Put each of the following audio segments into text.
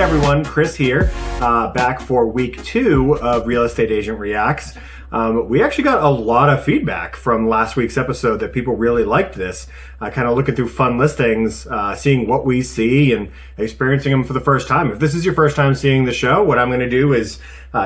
Hey everyone, Chris here, back for week 2 of Real Estate Agent Reacts. We actually got a lot of feedback from last week's episode that people really liked this. Kind of looking through fun listings, seeing what we see and experiencing them for the first time. If this is your first time seeing the show, what I'm going to do is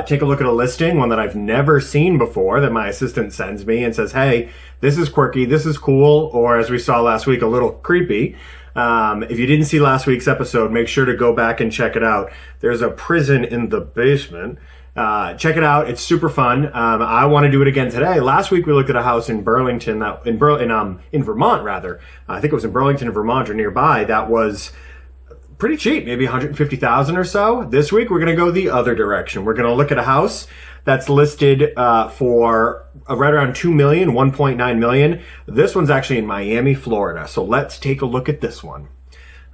take a look at a listing, one that I've never seen before, that my assistant sends me and says, hey, this is quirky, this is cool, or as we saw last week, a little creepy. If you didn't see last week's episode, make sure to go back and check it out. There's a prison in the basement. Check it out. It's super fun. I want to do it again today. Last week we looked at a house in Burlington, in Vermont rather. I think it was in Burlington, Vermont or nearby. That was pretty cheap, maybe $150,000 or so. This week we're going to go the other direction. We're going to look at a house that's listed for right around $2 million, $1.9 million. This one's actually in Miami, Florida. So let's take a look at this one.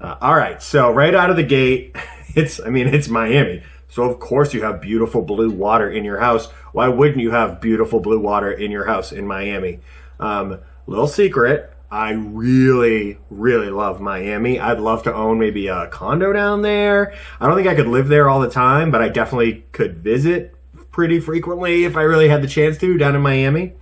All right, so right out of the gate, it's Miami. So of course you have beautiful blue water in your house. Why wouldn't you have beautiful blue water in your house in Miami? Little secret, I really, really love Miami. I'd love to own maybe a condo down there. I don't think I could live there all the time, but I definitely could visit pretty frequently if I really had the chance to down in Miami.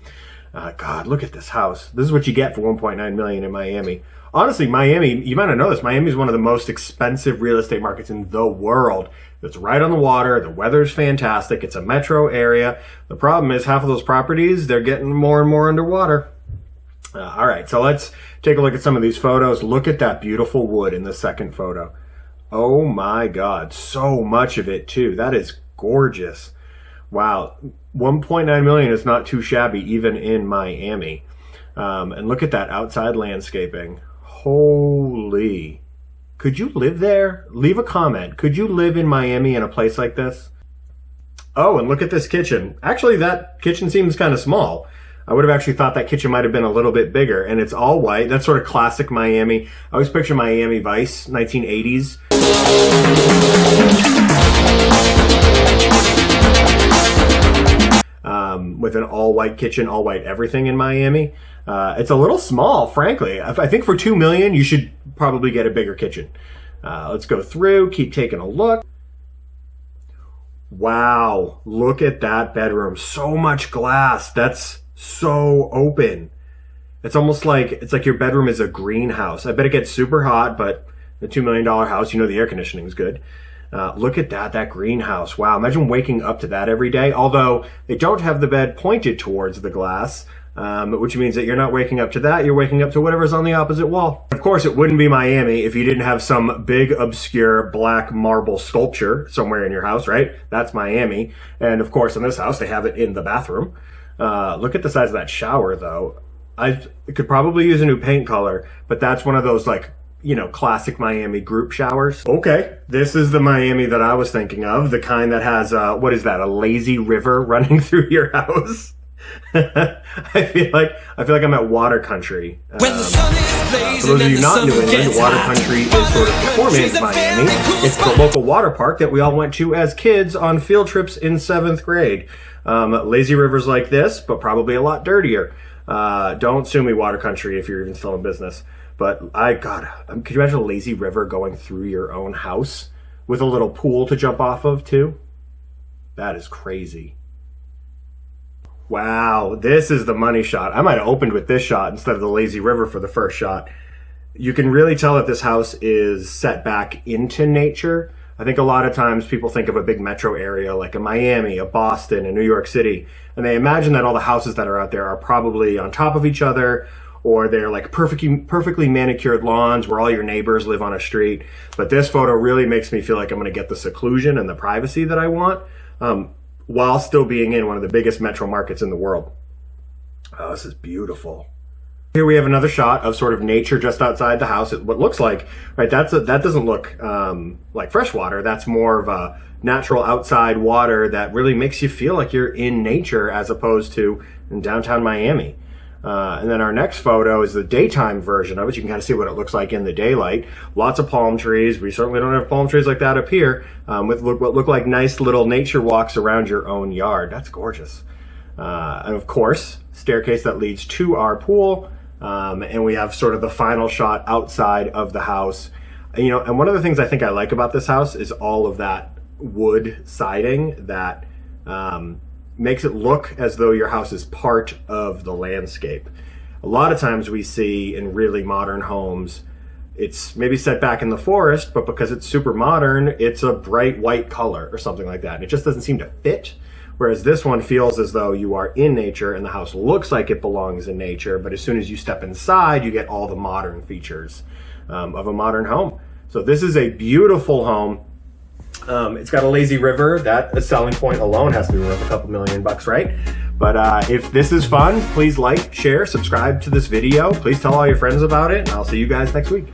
God, look at this house. This is what you get for $1.9 million in Miami. Honestly, Miami, you might not know this, Miami is one of the most expensive real estate markets in the world. It's right on the water. The weather's fantastic. It's a metro area. The problem is half of those properties, they're getting more and more underwater. All right, so let's take a look at some of these photos. Look at that beautiful wood in the second photo. Oh my God, so much of it too. That is gorgeous. Wow, 1.9 million is not too shabby even in Miami. And look at that outside landscaping. Holy. Could you live there? Leave a comment. Could you live in Miami in a place like this? Oh, and look at this kitchen. Actually, that kitchen seems kind of small. I would have actually thought that kitchen might have been a little bit bigger, and it's all white. That's sort of classic Miami. I always picture Miami Vice, 1980s. With an all-white kitchen, all-white everything in Miami. It's a little small, frankly. I think for $2 million, you should probably get a bigger kitchen. Let's go through, keep taking a look. Wow, look at that bedroom. So much glass. That's so open. It's almost like, it's like your bedroom is a greenhouse. I bet it gets super hot, but the $2 million house, you know the air conditioning is good. Look at that greenhouse. Wow, imagine waking up to that every day. Although they don't have the bed pointed towards the glass, which means that you're not waking up to that, you're waking up to whatever's on the opposite wall. Of course, it wouldn't be Miami if you didn't have some big, obscure black marble sculpture somewhere in your house, right? That's Miami. And of course, in this house, they have it in the bathroom. Look at the size of that shower, though. I could probably use a new paint color, but that's one of those, like, you know, classic Miami group showers. Okay, this is the Miami that I was thinking of, the kind that has, what is that, a lazy river running through your house? I feel like I'm at water country. For those of you not in New England, water country is sort of performance Miami. It's the local water park that we all went to as kids on field trips in 7th grade. Lazy rivers like this, but probably a lot dirtier. Don't sue me, water country, if you're even still in business. But could you imagine a lazy river going through your own house with a little pool to jump off of too? That is crazy. Wow, this is the money shot. I might have opened with this shot instead of the lazy river for the first shot. You can really tell that this house is set back into nature. I think a lot of times people think of a big metro area like a Miami, a Boston, a New York City, and they imagine that all the houses that are out there are probably on top of each other, or they're like perfectly manicured lawns where all your neighbors live on a street. But this photo really makes me feel like I'm going to get the seclusion and the privacy that I want, while still being in one of the biggest metro markets in the world. Oh, this is beautiful. Here we have another shot of sort of nature just outside the house. What looks like, right, that doesn't look like fresh water. That's more of a natural outside water that really makes you feel like you're in nature as opposed to in downtown Miami. And then our next photo is the daytime version of it. You can kind of see what it looks like in the daylight. Lots of palm trees. We certainly don't have palm trees like that up here, with what look like nice little nature walks around your own yard. That's gorgeous. And of course, staircase that leads to our pool. And we have sort of the final shot outside of the house. And one of the things I think I like about this house is all of that wood siding that makes it look as though your house is part of the landscape. A lot of times we see in really modern homes, it's maybe set back in the forest, but because it's super modern, it's a bright white color or something like that. And it just doesn't seem to fit. Whereas this one feels as though you are in nature and the house looks like it belongs in nature, but as soon as you step inside, you get all the modern features of a modern home. So this is a beautiful home. It's got a lazy river. That a selling point alone has to be worth a couple $1,000,000, right? But if this is fun, please like, share, subscribe to this video. Please tell all your friends about it, and I'll see you guys next week.